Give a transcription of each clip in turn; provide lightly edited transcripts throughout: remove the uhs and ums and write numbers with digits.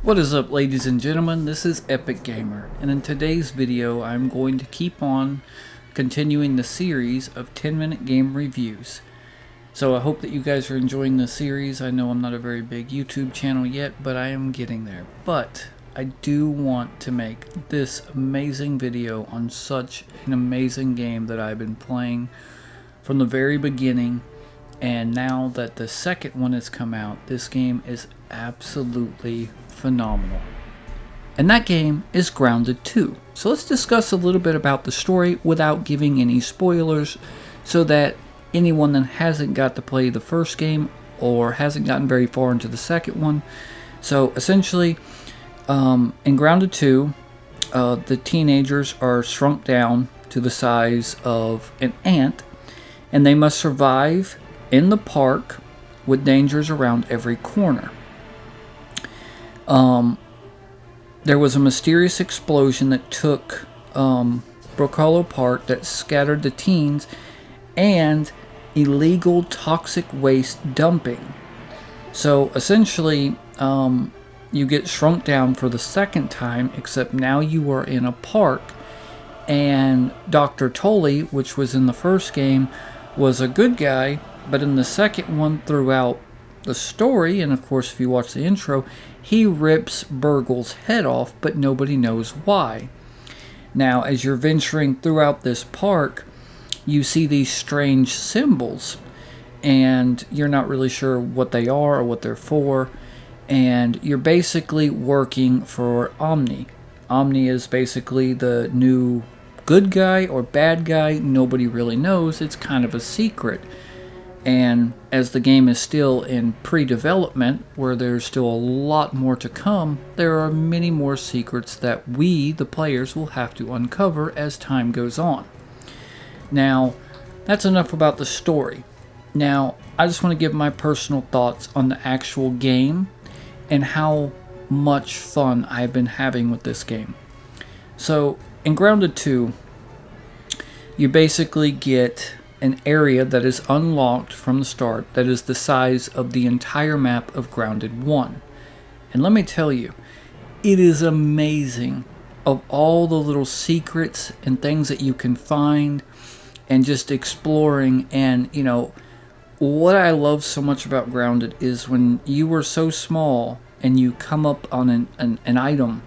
What is up, ladies and gentlemen? This is EpicGamer, and in today's video I'm going to keep on continuing the series of 10-minute game reviews. So I hope that you guys are enjoying the series. I know I'm not a very big YouTube channel yet, but I am getting there. But I do want to make this amazing video on such an amazing game that I've been playing from the very beginning. And now that the second one has come out, this game is absolutely phenomenal. And that game is Grounded 2. So let's discuss a little bit about the story without giving any spoilers, so that anyone that hasn't got to play the first game or hasn't gotten very far into the second one. So essentially, in Grounded 2, the teenagers are shrunk down to the size of an ant, and they must survive in the park with dangers around every corner. There was a mysterious explosion that took Brook Hollow Park that scattered the teens, and illegal toxic waste dumping. So essentially, you get shrunk down for the second time, except now you are in a park, and Dr. Tully, which was in the first game, was a good guy, but in the second one, throughout the story, and of course if you watch the intro, he rips Burgle's head off, but nobody knows why. Now, as you're venturing throughout this park, you see these strange symbols, and you're not really sure what they are or what they're for, and you're basically working for Omni. Omni is basically the new good guy or bad guy. Nobody really knows. It's kind of a secret. And as the game is still in pre-development, where there's still a lot more to come, there are many more secrets that we, the players, will have to uncover as time goes on. Now, that's enough about the story. Now, I just want to give my personal thoughts on the actual game and how much fun I've been having with this game. So, in Grounded 2, you basically get an area that is unlocked from the start that is the size of the entire map of Grounded 1. And let me tell you, it is amazing of all the little secrets and things that you can find and just exploring. And, you know, what I love so much about Grounded is when you were so small and you come up on an item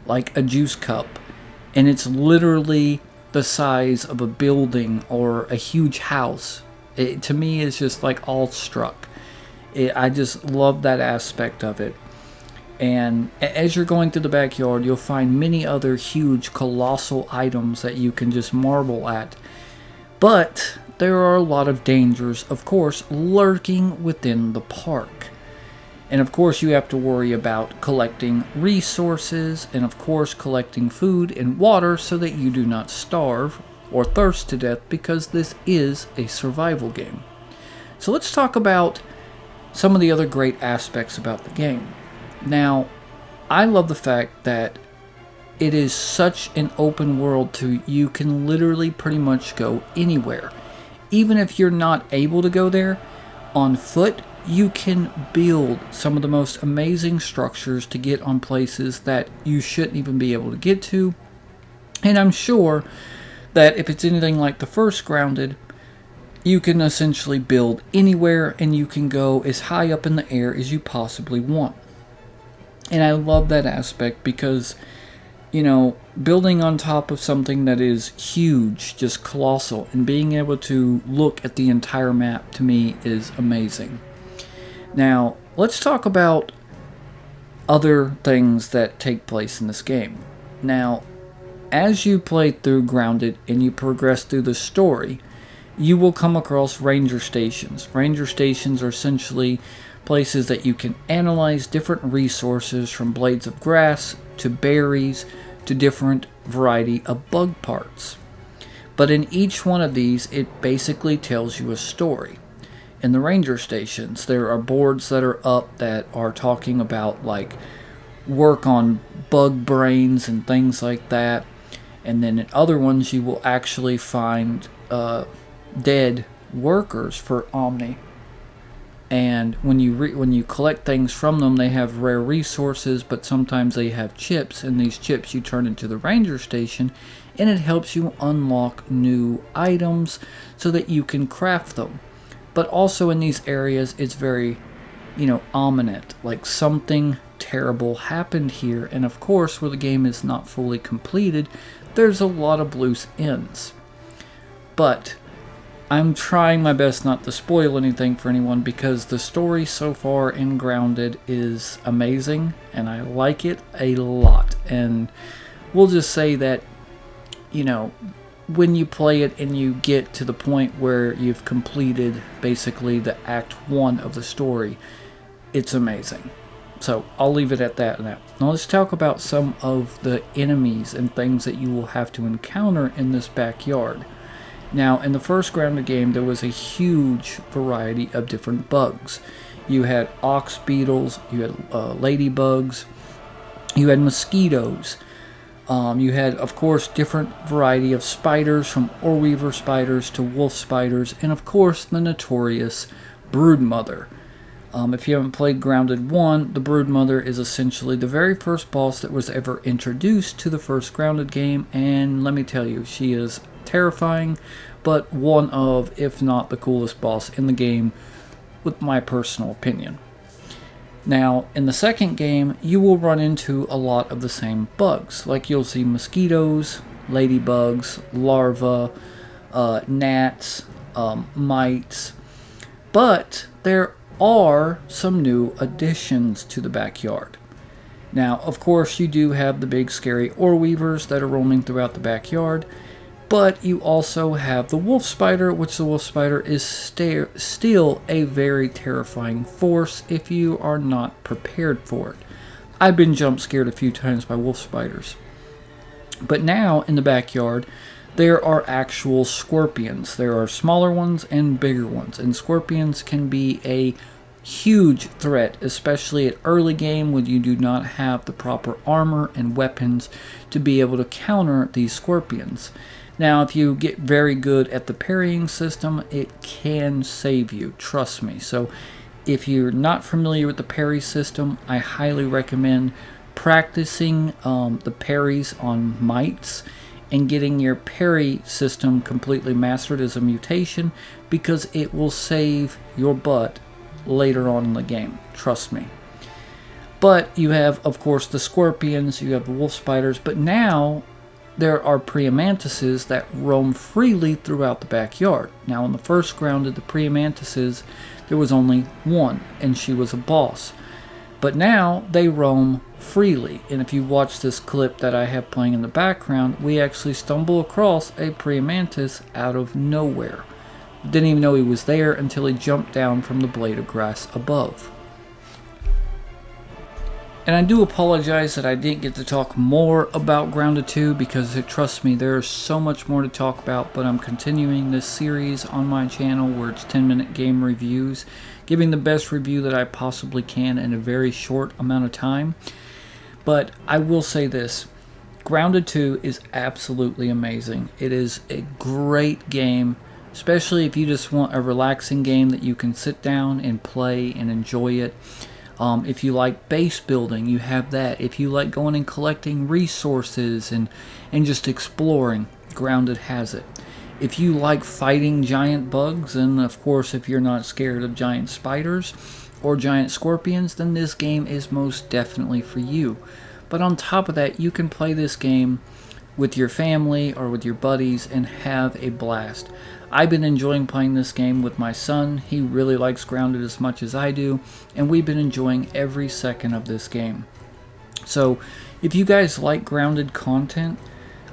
like a juice cup, and it's literally the size of a building or a huge house. It, to me, is just like awestruck. I just love that aspect of it. And as you're going through the backyard, you'll find many other huge, colossal items that you can just marvel at. But there are a lot of dangers, of course, lurking within the park. And of course you have to worry about collecting resources, and of course collecting food and water so that you do not starve or thirst to death, because this is a survival game. So let's talk about some of the other great aspects about the game. Now, I love the fact that it is such an open world to you can literally pretty much go anywhere. Even if you're not able to go there on foot, you can build some of the most amazing structures to get on places that you shouldn't even be able to get to. And I'm sure that if it's anything like the first Grounded, you can essentially build anywhere, and you can go as high up in the air as you possibly want. And I love that aspect because, you know, building on top of something that is huge, just colossal, and being able to look at the entire map, to me, is amazing. Now, let's talk about other things that take place in this game. Now, as you play through Grounded and you progress through the story, you will come across ranger stations. Ranger stations are essentially places that you can analyze different resources, from blades of grass to berries to different variety of bug parts. But in each one of these, it basically tells you a story. In the ranger stations, there are boards that are up that are talking about like work on bug brains and things like that. And then in other ones, you will actually find dead workers for Omni. And when you collect things from them, they have rare resources, but sometimes they have chips, and these chips you turn into the ranger station, and it helps you unlock new items so that you can craft them. But also in these areas, it's very, ominous, like something terrible happened here. And of course, where the game is not fully completed, there's a lot of loose ends. But I'm trying my best not to spoil anything for anyone, because the story so far in Grounded is amazing and I like it a lot. And we'll just say that, when you play it and you get to the point where you've completed basically the Act 1 of the story, it's amazing. So I'll leave it at that now. Now let's talk about some of the enemies and things that you will have to encounter in this backyard. Now, in the first Grounded game, there was a huge variety of different bugs. You had ox beetles, you had ladybugs, you had mosquitoes. You had, of course, different variety of spiders, from Oreweaver spiders to wolf spiders, and of course, the notorious Broodmother. If you haven't played Grounded 1, the Broodmother is essentially the very first boss that was ever introduced to the first Grounded game, and let me tell you, she is terrifying, but one of, if not the coolest boss in the game, with my personal opinion. Now, in the second game, you will run into a lot of the same bugs. Like, you'll see mosquitoes, ladybugs, larvae, gnats, mites. But there are some new additions to the backyard. Now, of course, you do have the big scary Oreweavers that are roaming throughout the backyard. But you also have the wolf spider, which the wolf spider is still a very terrifying force if you are not prepared for it. I've been jump scared a few times by wolf spiders. But now, in the backyard, there are actual scorpions. There are smaller ones and bigger ones. And scorpions can be a huge threat, especially at early game when you do not have the proper armor and weapons to be able to counter these scorpions. Now, if you get very good at the parrying system, it can save you, trust me. So, if you're not familiar with the parry system, I highly recommend practicing the parries on mites and getting your parry system completely mastered as a mutation, because it will save your butt later on in the game, trust me. But you have, of course, the scorpions, you have the wolf spiders, but now there are Priamantises that roam freely throughout the backyard. Now, in the first Grounded, the Priamantises, there was only one, and she was a boss. But now, they roam freely. And if you watch this clip that I have playing in the background, we actually stumble across a Priamantis out of nowhere. Didn't even know he was there until he jumped down from the blade of grass above. And I do apologize that I didn't get to talk more about Grounded 2, because trust me, there is so much more to talk about, but I'm continuing this series on my channel where it's 10-minute game reviews, giving the best review that I possibly can in a very short amount of time. But I will say this, Grounded 2 is absolutely amazing. It is a great game, especially if you just want a relaxing game that you can sit down and play and enjoy it. If you like base building, you have that. If you like going and collecting resources and just exploring, Grounded has it. If you like fighting giant bugs, and of course if you're not scared of giant spiders or giant scorpions, then this game is most definitely for you. But on top of that, you can play this game with your family or with your buddies and have a blast. I've been enjoying playing this game with my son. He really likes Grounded as much as I do, and we've been enjoying every second of this game. So, if you guys like Grounded content,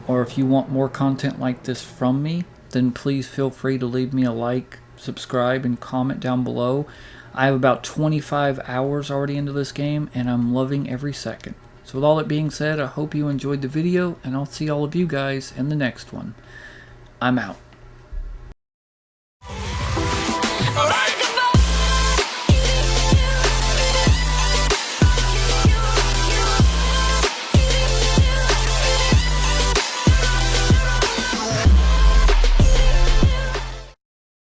or if you want more content like this from me, then please feel free to leave me a like, subscribe, and comment down below. I have about 25 hours already into this game, and I'm loving every second. So with all that being said, I hope you enjoyed the video, and I'll see all of you guys in the next one. I'm out.